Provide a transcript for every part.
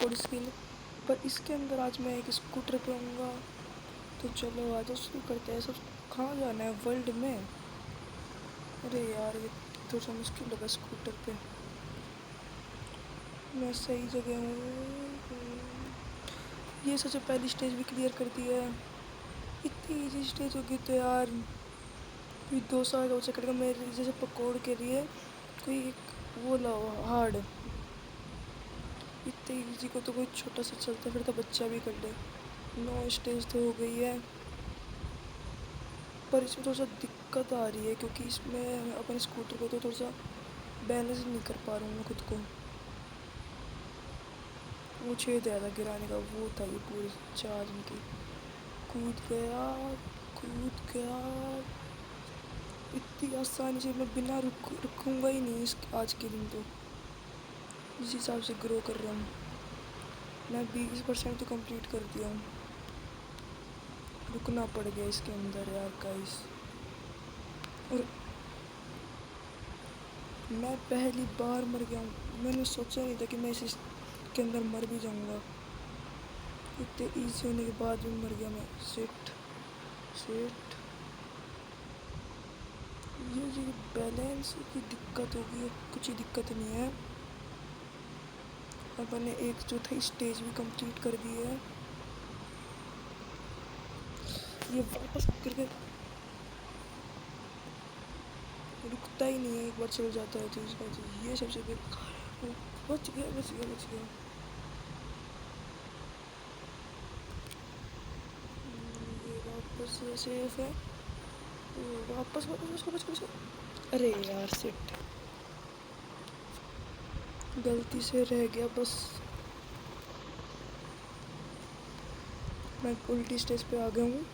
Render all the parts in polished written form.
पकौड़ skill. पर इसके अंदर आज मैं एक स्कूटर पे आऊँगा। तो चलो आज शुरू करते हैं। सब कहाँ जाना है वर्ल्ड में? अरे यार ये थोड़ा सा मुश्किल लगा स्कूटर पे। मैं सही जगह हूँ। ये सबसे पहली स्टेज भी क्लियर कर दी है। इतनी इजी स्टेज होगी तो यार कोई 2 साल का बच्चा करेगा। मेरे जैसे पकौड़ के लिए कोई एक वो लाओ हार्ड। इतने इजी को तो कोई छोटा सा चलता फिरता बच्चा भी कर ले। 9 स्टेज तो हो गई है, पर इसमें थोड़ा सा दिक्कत आ रही है क्योंकि इसमें अपने स्कूटर को तो थोड़ा सा बैलेंस नहीं कर पा रहा हूँ मैं खुद को। वो छेद आया था गिराने का, वो था ये पूरी 4 इनकी। कूद गया, कूद गया। इतनी आसानी से मैं बिना रुकूंगा ही नहीं इस आज के दिन तो। जिस हिसाब से ग्रो कर रहा हूँ मैं 20% तो कंप्लीट कर दिया हूँ। रुकना पड़ गया इसके अंदर यार गाइस। और मैं पहली बार मर गया हूँ। मैंने सोचा नहीं था कि मैं इसके अंदर मर भी जाऊँगा। इतने ईजी होने के बाद भी मर गया मैं। Sit sit. ये बैलेंस की दिक्कत होगी, कुछ ही दिक्कत नहीं है। अब मैंने एक जो था स्टेज भी कंप्लीट कर दी है। ये वापस करके रुकता ही नहीं है, एक बार चल जाता है तो इसका ये सबसे बेकार। बच गया बच गया बच गया। ये वापस सेफ है। वापस वापस वापस वापस। अरे यार सिट, गलती से रह गया बस। मैं उल्टी स्टेज पे आ गया हूँ।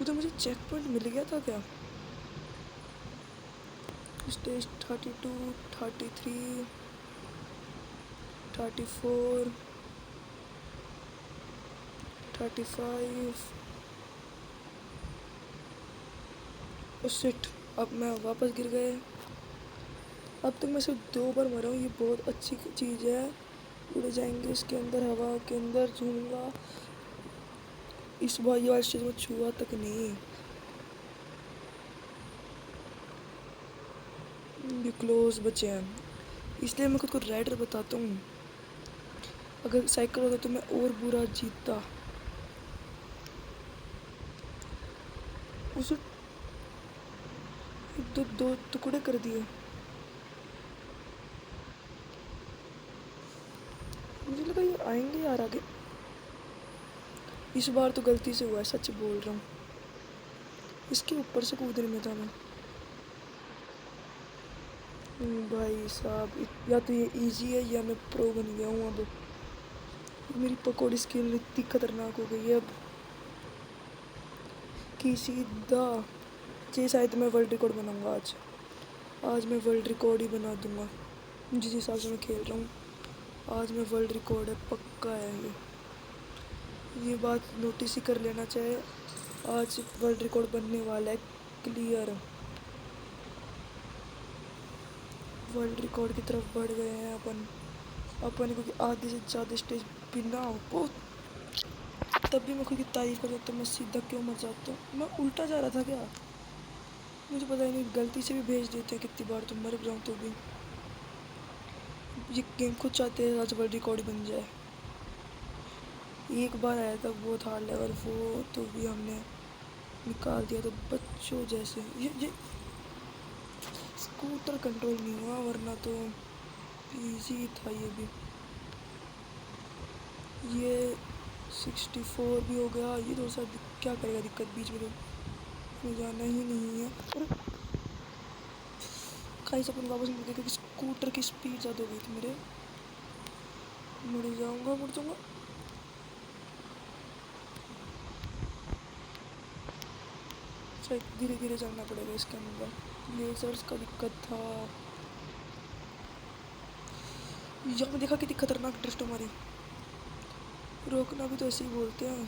उधर मुझे चेक पॉइंट मिल गया था क्या? स्टेज 32, 33, 34, 35। ओ शिट, अब मैं वापस गिर गए। अब तक मैं सिर्फ 2 बार मरा हूँ। ये बहुत अच्छी चीज़ है। उड़ जाएंगे इसके अंदर, हवा के अंदर झूमूंगा। इस बार ये वाली स्टेज में छुआ तक नहीं। ये क्लोज बचे हैं, इसलिए मैं खुद को राइडर बताता हूँ। अगर साइकिल होता तो मैं और बुरा जीतता। उसे दो टुकड़े कर दिए। मुझे लगा ये आएंगे यार आगे। इस बार तो गलती से हुआ है, सच बोल रहा हूँ। इसके ऊपर से कूदने में था मैं। भाई साहब, या तो ये इजी है या मैं प्रो बन गया हूँ अब। मेरी पकौड़ी स्किल इतनी खतरनाक हो गई है अब कि सीधा ये शायद मैं वर्ल्ड रिकॉर्ड बनाऊंगा आज। आज मैं वर्ल्ड रिकॉर्ड ही बना दूंगा। जिस हिसाब से मैं खेल रहा हूँ आज मैं वर्ल्ड रिकॉर्ड है, पक्का है ये बात नोटिस ही कर लेना चाहिए। आज वर्ल्ड रिकॉर्ड बनने वाला है क्लियर। वर्ल्ड रिकॉर्ड की तरफ बढ़ गए हैं अपन क्योंकि आधे से ज़्यादा स्टेज बिना हो। तब भी मैं खुद की तारीफ कर सकता हूँ। मैं सीधा क्यों मर जाता हूँ? मैं उल्टा जा रहा था क्या? मुझे पता ही नहीं, गलती से भी भेज देते हैं कितनी बार तो मर जाऊँ तो भी। ये गेम खुद चाहते हैं आज वर्ल्ड रिकॉर्ड बन जाए। एक बार आया था वो था लेवल, वो तो भी हमने निकाल दिया। तो बच्चों जैसे ये स्कूटर कंट्रोल नहीं हुआ, वरना तो इजी था ये भी। ये 64 भी हो गया। ये थोड़ा सा क्या करेगा दिक्कत, बीच में तो जाना ही नहीं है। और कहीं से अपन वापस मिल गए क्योंकि स्कूटर की स्पीड ज़्यादा हो गई थी मेरे। मुड़ जाऊँगा। शायद धीरे धीरे चलना पड़ेगा इसके अंदर। लेजर्स का दिक्कत था। यहाँ देखा कितनी खतरनाक ड्रिफ्ट हमारी। रोकना भी तो ऐसे ही बोलते हैं।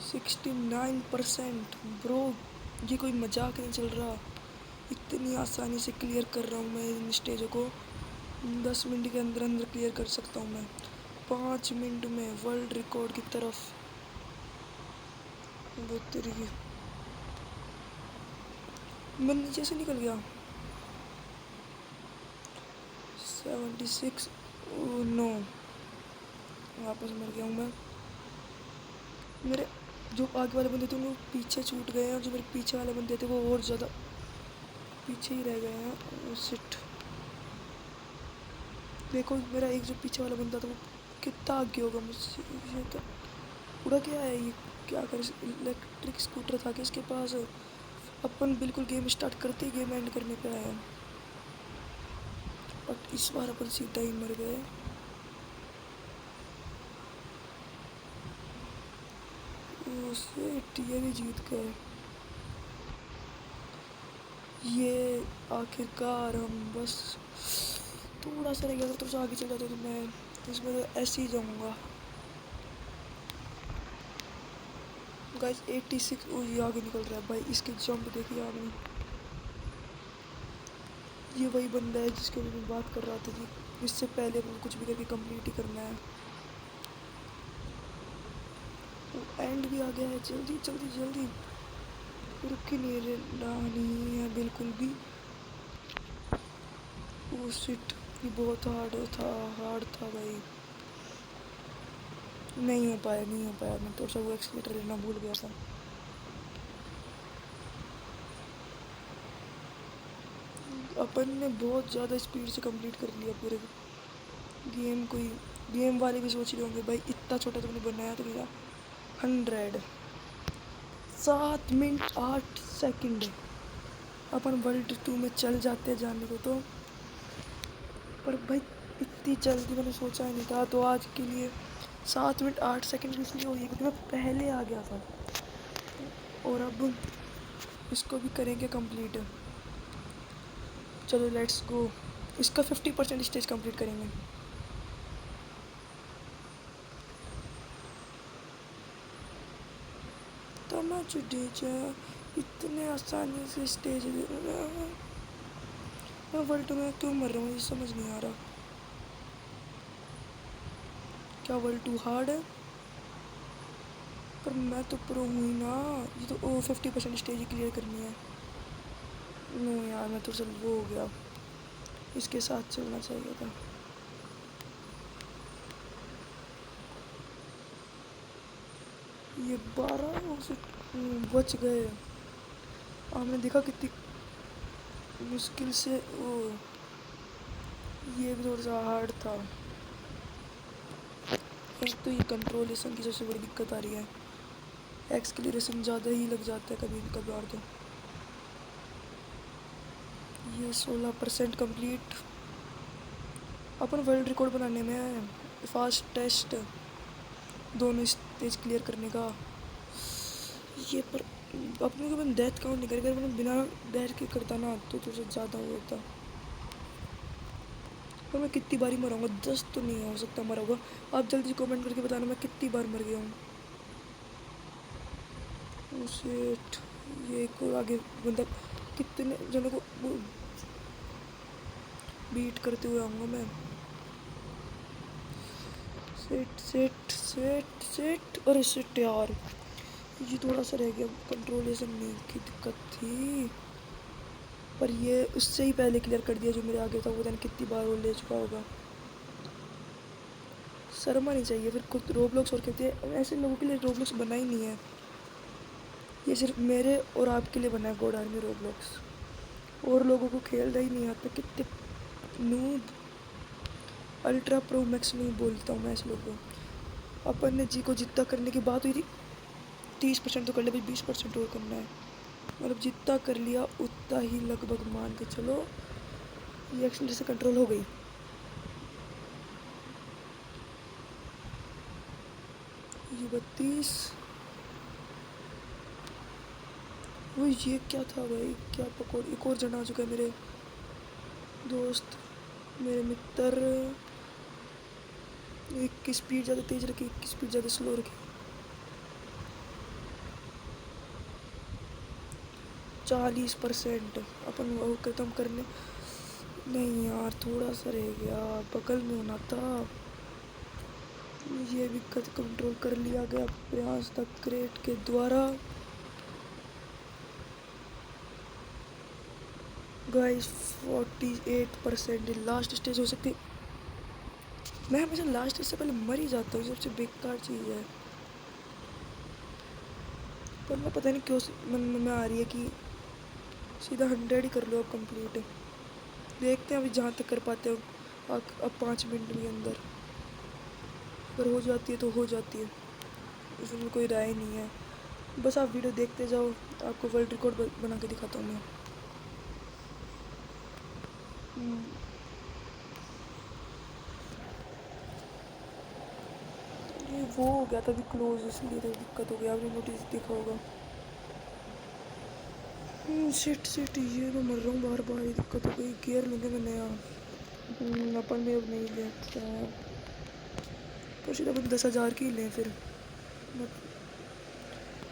69% ब्रो, ये कोई मजाक नहीं चल रहा। इतनी आसानी से क्लियर कर रहा हूँ मैं इन स्टेजों को। 10 मिनट के अंदर अंदर क्लियर कर सकता हूँ मैं। 5 मिनट में वर्ल्ड रिकॉर्ड की तरफ। वो तेरी की मैं नीचे से निकल गया। 76। नो, वापस मर गया हूँ मैं। मेरे जो आगे वाले बंदे थे वो पीछे छूट गए हैं, और जो मेरे पीछे वाले बंदे थे वो और ज़्यादा पीछे ही रह गए हैं। शिट, देखो मेरा एक जो पीछे वाला बंदा था वो कितना आगे होगा मुझसे। ये क्या उड़ा क्या है ये? क्या कर, इलेक्ट्रिक स्कूटर था कि इसके पास? अपन बिल्कुल गेम स्टार्ट करते ही गेम एंड करने पे आया, बट इस बार अपन सीधा ही मर गए। शिट, ये भी जीत गए। ये आखिरकार हम बस थोड़ा सा रह गया, अगर थोड़ा सा आगे चल जाते तो मैं इसमें तो ऐसे ही जाऊँगा। गाइस 86। ये आगे निकल रहा है भाई, इसके जंप देखिए आपने। ये वही बंदा है जिसके बारे में बात कर रहा था जी। इससे पहले वो कुछ भी करके कंप्लीट ही करना है। वो एंड भी आ गया है, जल्दी जल्दी जल्दी। रुक ही नहीं है बिल्कुल भी। ओ शिट, ये बहुत हार्ड था भाई। नहीं हो पाया। मैं थोड़ा सा वो एक्सीलेटर लेना भूल गया था। अपन ने बहुत ज़्यादा स्पीड से कंप्लीट कर लिया पूरे गेम को ही। गेम वाले भी सोच रहे होंगे भाई इतना छोटा तुमने बनाया तो मेरा 100। 7 मिनट 8 सेकंड अपन वर्ल्ड 2 में चल जाते जाने को तो। पर भाई इतनी जल्दी मैंने सोचा ही नहीं था। तो आज के लिए 7 मिनट 8 सेकंड इसलिए हुई है क्योंकि मैं पहले आ गया था। और अब इसको भी करेंगे कंप्लीट। चलो लेट्स गो। इसका 50% स्टेज कंप्लीट करेंगे। तमाच डीजे इतने आसानी से स्टेज मैं वर्ल्ड में क्यों मर रहा हूँ ये समझ नहीं आ रहा। क्या वर्ल्ड 2 हार्ड है? पर मैं तो प्रो हूँ ही ना। ये तो 50% स्टेज ही क्लियर करनी है। नो यार, मैं तो चल वो हो गया, इसके साथ चलना चाहिए था। ये 12 से बच गए। आपने देखा कितनी मुश्किल से वो। ये भी थोड़ा सा हार्ड था। एक तो ये कंट्रोलेशन की सबसे बड़ी दिक्कत आ रही है। एक्सक्लेरेशन ज़्यादा ही लग जाता है कभी कभी और। तो ये 16% कंप्लीट। अपन वर्ल्ड रिकॉर्ड बनाने में है। फास्ट टेस्ट दोनों स्टेज क्लियर करने का। ये पर अपने को अपन डेथ काउंट नहीं करेगा। अपन बिना डेथ के करता ना तो ज़्यादा होता। पर मैं कितनी बारी मरा हूँ? 10 तो नहीं हो सकता मरा होगा। आप जल्दी कमेंट करके बताना मैं कितनी बार मर गया हूँ। शिट, ये एक और आगे बंदा कितने जनों को बीट करते हुए आऊँगा मैं। Set set set set. अरे शिट यार, ये थोड़ा सा रह गया। कंट्रोलेशन में की दिक्कत थी, पर ये उससे ही पहले क्लियर कर दिया जो मेरे आगे था। वो पता नहीं कितनी बार वो ले चुका होगा। शर्म आनी चाहिए फिर खुद रोब्लॉक्स और कहते हैं। ऐसे लोगों के लिए रोब्लॉक्स बना ही नहीं है। ये सिर्फ मेरे और आपके लिए बना है गॉड आर्मी रोब्लॉक्स। और लोगों को खेलना ही नहीं आता। कितने नूब, अल्ट्रा प्रो मैक्स नहीं बोलता हूँ मैं ऐसे लोगों को। अपन ने जी को जितना करने की बात हुई थी 30% तो कर लिया भाई, 20% और करना है। मतलब जितना कर लिया उतना ही लगभग मान के चलो ये एक्शन से कंट्रोल हो गई। ये 32। वो ये क्या था भाई? क्या पकौड़? एक और जन आ चुका है मेरे दोस्त, मेरे मित्र। एक की स्पीड ज़्यादा तेज़ रखी, एक की स्पीड ज़्यादा स्लो रखी। 40%। अपन वो ख़त्म करने, नहीं यार थोड़ा सा रह गया, बगल में होना था। ये भी कंट्रोल कर लिया गया प्रयास द ग्रेट के द्वारा। गाइस 48% लास्ट स्टेज हो सकती। मैं हमेशा लास्ट से पहले मर ही जाता हूँ, सबसे बेकार चीज़ है। पर मैं पता नहीं क्यों मन में आ रही है कि सीधा 100 ही कर लो अब कंप्लीट। देखते हैं अभी जहाँ तक कर पाते हो। अब 5 मिनट के अंदर अगर हो जाती है तो हो जाती है, इसमें कोई राय नहीं है। बस आप वीडियो देखते जाओ, आपको वर्ल्ड रिकॉर्ड बना के दिखाता हूँ मैं। ये वो हो गया था अभी क्लोज, इसलिए तो दिक्कत हो गया। आपने नोटिस देखा होगा। शिट शिट, ये मैं मर रहा हूँ बार बार, ये दिक्कत हो गई। गियर लूँगा मैं नया। अपन में अब नहीं लेता है, पर सीधा अपन 10,000 की लें फिर।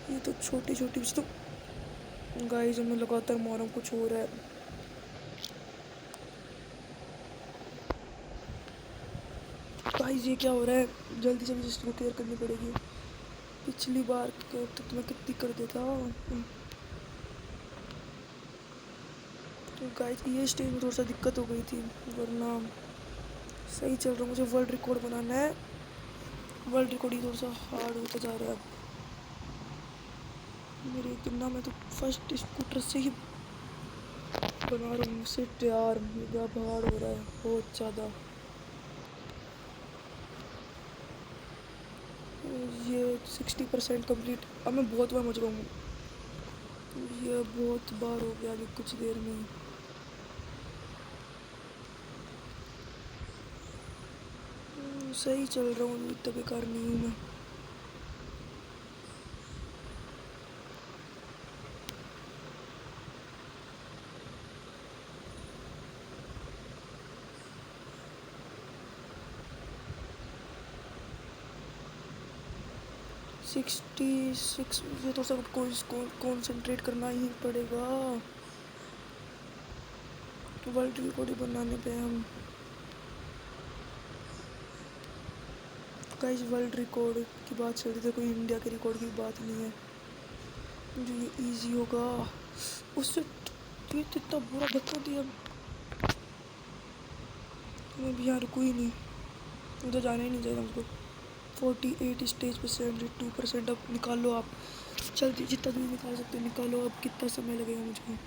ये तो छोटी छोटी तो गाइस मैं लगातार मारा हूँ, कुछ हो रहा है। गाइस ये क्या हो रहा है, जल्दी से मुझे इसको क्लियर करनी पड़ेगी। पिछली बार तो मैं कितनी कर देता। तो गाइस ये स्टेज में थोड़ा सा दिक्कत हो गई थी, वरना सही चल रहा। मुझे वर्ल्ड रिकॉर्ड बनाना है। वर्ल्ड रिकॉर्ड ही थोड़ा सा हार्ड होता जा रहा है मेरे इतना। मैं तो फर्स्ट स्कूटर से ही बना रहा हूँ। सिट यार मेरा हार्ड हो रहा है बहुत ज़्यादा। ये 60% कंप्लीट। अब मैं बहुत बार मच रहा हूँ, ये बहुत बार हो गया अभी कुछ देर में। सही चल रहा हूँ, इतना बेकार नहीं हूँ मैं। सिक्सटी सिक्स, ये तो सब कॉन्सेंट्रेट करना ही पड़ेगा वर्ल्ड रिकॉर्ड बनाने पे हम। गाइस वर्ल्ड रिकॉर्ड की बात चल रही थी, कोई इंडिया के रिकॉर्ड की बात नहीं है। मुझे ये ईजी होगा उससे। तो इतना बुरा धक्का दिया, मैं भी यहाँ रुकू ही नहीं, उधर जाना ही नहीं चाहिए मुझको। 48 स्टेज पे 72%। अब निकालो आप जल्दी, जितना जल्दी निकाल सकते हो निकालो। अब कितना समय लगेगा मुझको।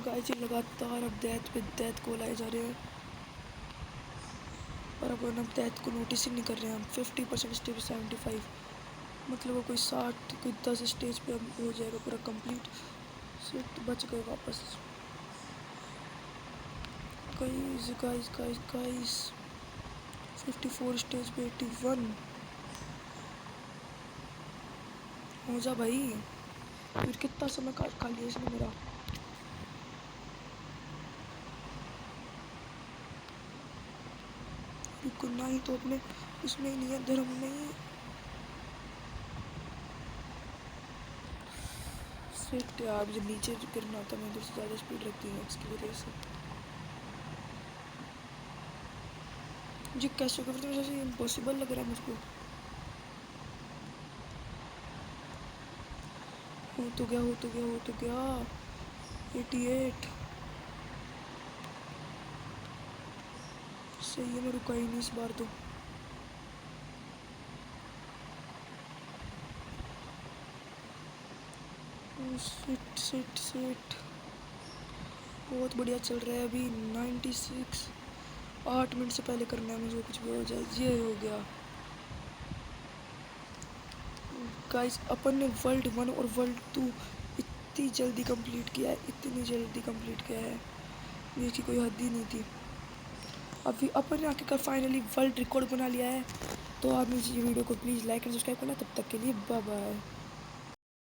गाइस ये लगातार अब डेथ पे डेथ कॉल आए जा रहे हैं, और अब हम डेथ को नोटिस ही नहीं कर रहे हैं। हम 50% स्टेज 75, मतलब वो कोई 60 कोई 10 स्टेज पे अब हो जाएगा पूरा कंप्लीट। सिर्फ बच गए वापस। Guys guys guys guys 54 stage पे 81 हो जा भाई। फिर कितना समय खा लिया इसने मेरा। रुकना ही तो अपने उसमें ही नहीं है, धर्म में ही। सेट यार मुझे नीचे गिरना था, मैं दूसरी ज़्यादा स्पीड रखती हूँ इसकी वजह से। मुझे कैसे करते हैं, जैसे इम्पॉसिबल लग रहा है मुझको। हो तो गया हो तो गया हो तो गया। 88 सही है, मैं रुका ही नहीं इस बार तो। सिट सिट सिट, बहुत बढ़िया चल रहा है अभी। 96, 8 मिनट से पहले करना है मुझे, कुछ भी हो जाए। ये हो गया गाइस। अपन ने वर्ल्ड 1 और वर्ल्ड 2 इतनी जल्दी कंप्लीट किया है, इतनी जल्दी कंप्लीट किया है, जिसकी कोई हद ही नहीं थी। अभी अपन ने आखिरकार फाइनली वर्ल्ड रिकॉर्ड बना लिया है। तो आप मुझे ये वीडियो को प्लीज़ लाइक एंड सब्सक्राइब करना। तब तक के लिए बाय बाय।